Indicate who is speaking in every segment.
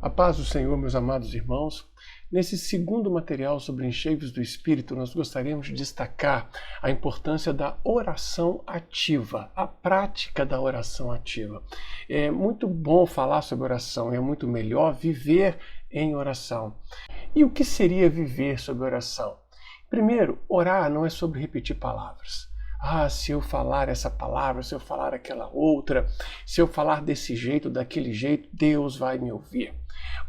Speaker 1: A paz do Senhor, meus amados irmãos. Nesse segundo material sobre encheios do Espírito, nós gostaríamos de destacar a importância da oração ativa, a prática da oração ativa. É muito bom falar sobre oração, é muito melhor viver em oração. E o que seria viver sobre oração? Primeiro, orar não é sobre repetir palavras. Se eu falar essa palavra, se eu falar aquela outra, se eu falar desse jeito, daquele jeito, Deus vai me ouvir.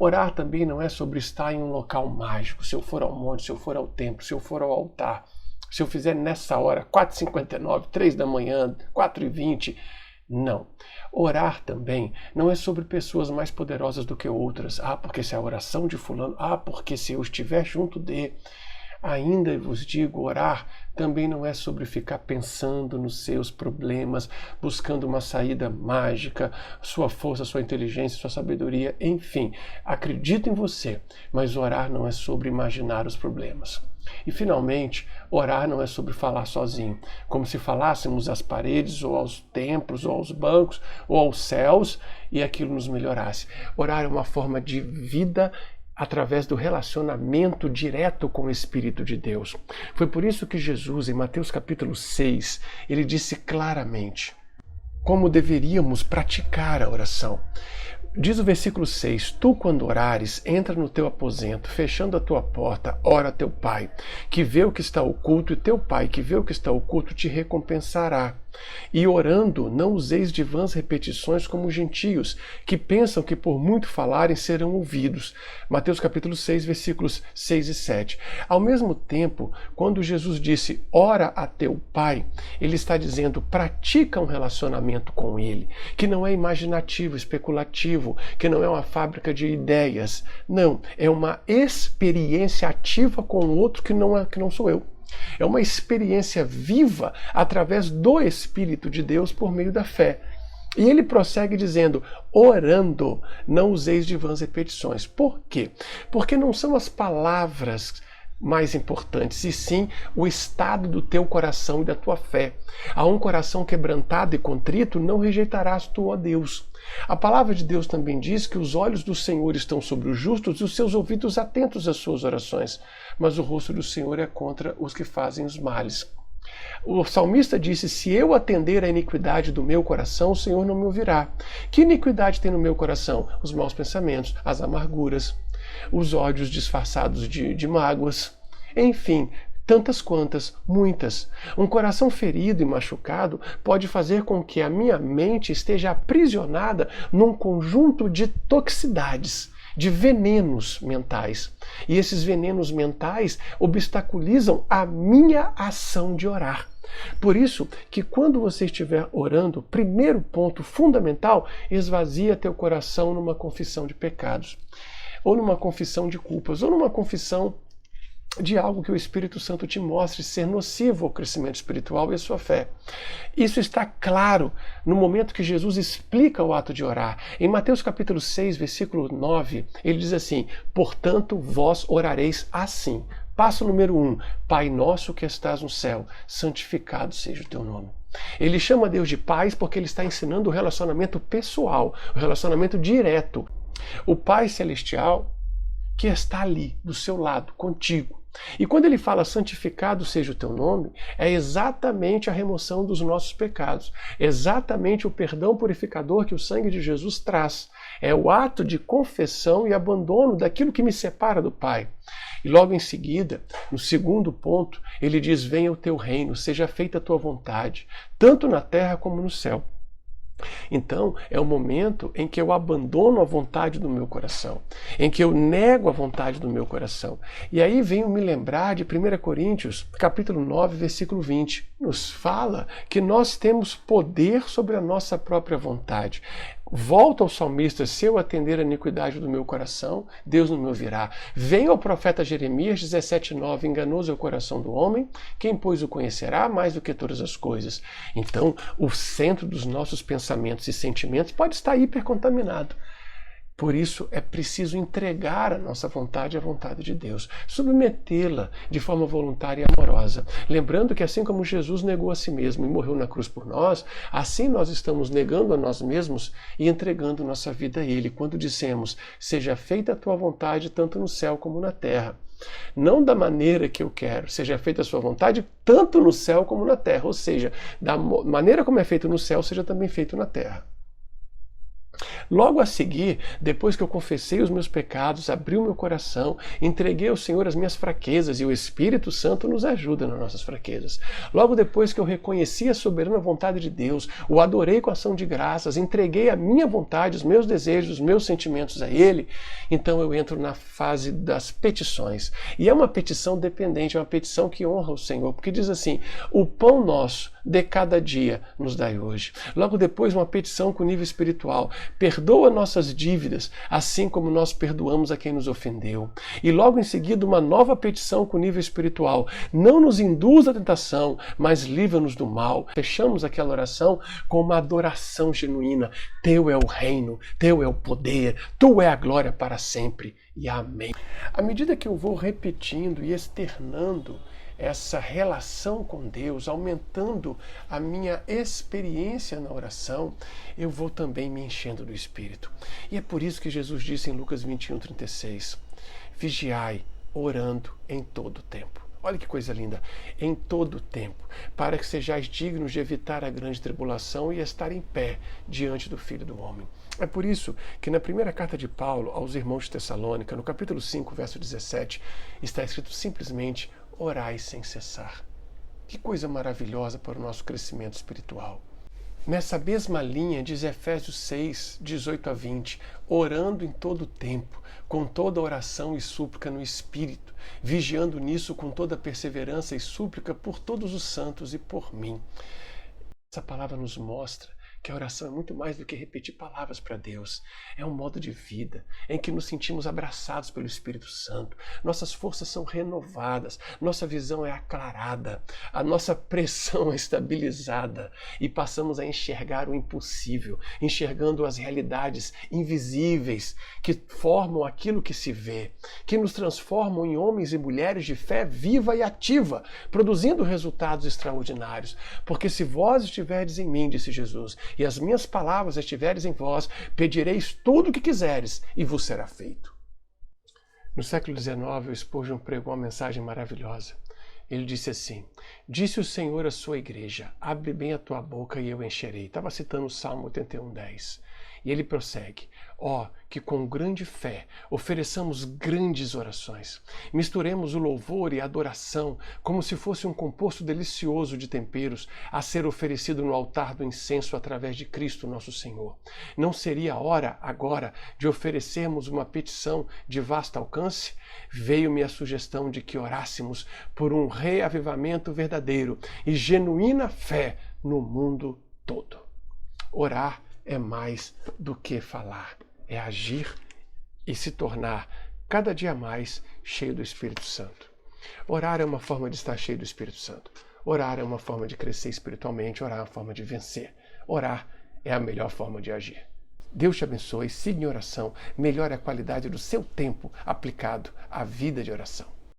Speaker 1: Orar também não é sobre estar em um local mágico, se eu for ao monte, se eu for ao templo, se eu for ao altar, se eu fizer nessa hora, 4h59, 3 da manhã, 4h20. Não. Orar também não é sobre pessoas mais poderosas do que outras. Porque se a oração de fulano, porque se eu estiver junto de... Ainda vos digo, orar também não é sobre ficar pensando nos seus problemas, buscando uma saída mágica, sua força, sua inteligência, sua sabedoria, enfim. Acredito em você, mas orar não é sobre imaginar os problemas. E, finalmente, orar não é sobre falar sozinho, como se falássemos às paredes, ou aos templos, ou aos bancos, ou aos céus, e aquilo nos melhorasse. Orar é uma forma de vida através do relacionamento direto com o Espírito de Deus. Foi por isso que Jesus, em Mateus capítulo 6, ele disse claramente como deveríamos praticar a oração. Diz o versículo 6, tu quando orares, entra no teu aposento, fechando a tua porta, ora a teu pai, que vê o que está oculto, e teu pai, que vê o que está oculto, te recompensará. E orando, não useis de vãs repetições como os gentios, que pensam que por muito falarem serão ouvidos. Mateus capítulo 6, versículos 6 e 7. Ao mesmo tempo, quando Jesus disse, ora a teu pai, ele está dizendo, pratica um relacionamento com ele, que não é imaginativo, especulativo, que não é uma fábrica de ideias. Não, é uma experiência ativa com o outro que não sou eu. É uma experiência viva através do Espírito de Deus por meio da fé. E ele prossegue dizendo, orando, não useis de vãs repetições. Por quê? Porque não são as palavras mais importantes, e sim o estado do teu coração e da tua fé. A um coração quebrantado e contrito não rejeitarás tu, ó Deus. A palavra de Deus também diz que os olhos do Senhor estão sobre os justos e os seus ouvidos atentos às suas orações, mas o rosto do Senhor é contra os que fazem os males. O salmista disse, se eu atender à iniquidade do meu coração, o Senhor não me ouvirá. Que iniquidade tem no meu coração? Os maus pensamentos, as amarguras, os ódios disfarçados de mágoas, enfim, tantas quantas, muitas. Um coração ferido e machucado pode fazer com que a minha mente esteja aprisionada num conjunto de toxicidades, de venenos mentais. E esses venenos mentais obstaculizam a minha ação de orar. Por isso que quando você estiver orando, primeiro ponto fundamental, esvazia teu coração numa confissão de pecados, ou numa confissão de culpas, ou numa confissão de algo que o Espírito Santo te mostre ser nocivo ao crescimento espiritual e à sua fé. Isso está claro no momento que Jesus explica o ato de orar. Em Mateus capítulo 6, versículo 9, ele diz assim, portanto, vós orareis assim. Passo número 1, Pai nosso que estás no céu, santificado seja o teu nome. Ele chama Deus de Pai porque ele está ensinando o relacionamento pessoal, o relacionamento direto. O Pai Celestial que está ali, do seu lado, contigo. E quando ele fala santificado seja o teu nome, é exatamente a remoção dos nossos pecados, exatamente o perdão purificador que o sangue de Jesus traz. É o ato de confessão e abandono daquilo que me separa do Pai. E logo em seguida, no segundo ponto, ele diz, venha o teu reino, seja feita a tua vontade, tanto na terra como no céu. Então, é o momento em que eu abandono a vontade do meu coração, em que eu nego a vontade do meu coração. E aí venho me lembrar de 1 Coríntios, capítulo 9, versículo 20. Nos fala que nós temos poder sobre a nossa própria vontade. Volta ao salmista, se eu atender a iniquidade do meu coração, Deus não me ouvirá. Venha ao profeta Jeremias 17:9, enganoso é o coração do homem, quem pois o conhecerá mais do que todas as coisas. Então, o centro dos nossos pensamentos e sentimentos pode estar hipercontaminado. Por isso é preciso entregar a nossa vontade à vontade de Deus, submetê-la de forma voluntária e amorosa. Lembrando que assim como Jesus negou a si mesmo e morreu na cruz por nós, assim nós estamos negando a nós mesmos e entregando nossa vida a Ele, quando dissemos, seja feita a tua vontade tanto no céu como na terra. Não da maneira que eu quero, seja feita a sua vontade tanto no céu como na terra, ou seja, da maneira como é feito no céu, seja também feito na terra. Logo a seguir, depois que eu confessei os meus pecados, abri o meu coração, entreguei ao Senhor as minhas fraquezas e o Espírito Santo nos ajuda nas nossas fraquezas. Logo depois que eu reconheci a soberana vontade de Deus, o adorei com ação de graças, entreguei a minha vontade, os meus desejos, os meus sentimentos a Ele, então eu entro na fase das petições. E é uma petição dependente, é uma petição que honra o Senhor, porque diz assim, o pão nosso de cada dia nos dai hoje. Logo depois, uma petição com nível espiritual, perdoa nossas dívidas, assim como nós perdoamos a quem nos ofendeu. E logo em seguida, uma nova petição com nível espiritual. Não nos induz à tentação, mas livra-nos do mal. Fechamos aquela oração com uma adoração genuína. Teu é o reino, teu é o poder, tu é a glória para sempre. E amém. À medida que eu vou repetindo e externando essa relação com Deus, aumentando a minha experiência na oração, eu vou também me enchendo do Espírito. E é por isso que Jesus disse em Lucas 21:36, vigiai, orando em todo o tempo. Olha que coisa linda, em todo o tempo, para que sejais dignos de evitar a grande tribulação e estar em pé diante do Filho do Homem. É por isso que na primeira carta de Paulo aos irmãos de Tessalônica, no capítulo 5, verso 17, está escrito simplesmente, orai sem cessar. Que coisa maravilhosa para o nosso crescimento espiritual. Nessa mesma linha diz Efésios 6, 18-20, orando em todo o tempo, com toda oração e súplica no Espírito, vigiando nisso com toda perseverança e súplica por todos os santos e por mim. Essa palavra nos mostra que a oração é muito mais do que repetir palavras para Deus. É um modo de vida em que nos sentimos abraçados pelo Espírito Santo. Nossas forças são renovadas, nossa visão é aclarada, a nossa pressão é estabilizada e passamos a enxergar o impossível, enxergando as realidades invisíveis que formam aquilo que se vê, que nos transformam em homens e mulheres de fé viva e ativa, produzindo resultados extraordinários. Porque se vós estiverdes em mim, disse Jesus, e as minhas palavras estiveres em vós, pedireis tudo o que quiseres, e vos será feito. No século XIX, o Spurgeon pregou uma mensagem maravilhosa. Ele disse assim, disse o Senhor à sua igreja, abre bem a tua boca e eu encherei. Estava citando o Salmo 81:10. E ele prossegue, que com grande fé ofereçamos grandes orações. Misturemos o louvor e a adoração como se fosse um composto delicioso de temperos a ser oferecido no altar do incenso através de Cristo nosso Senhor. Não seria a hora agora de oferecermos uma petição de vasto alcance? Veio-me a sugestão de que orássemos por um reavivamento verdadeiro e genuína fé no mundo todo. Orar é mais do que falar, é agir e se tornar cada dia mais cheio do Espírito Santo. Orar é uma forma de estar cheio do Espírito Santo. Orar é uma forma de crescer espiritualmente, orar é uma forma de vencer. Orar é a melhor forma de agir. Deus te abençoe, siga em oração, melhore a qualidade do seu tempo aplicado à vida de oração.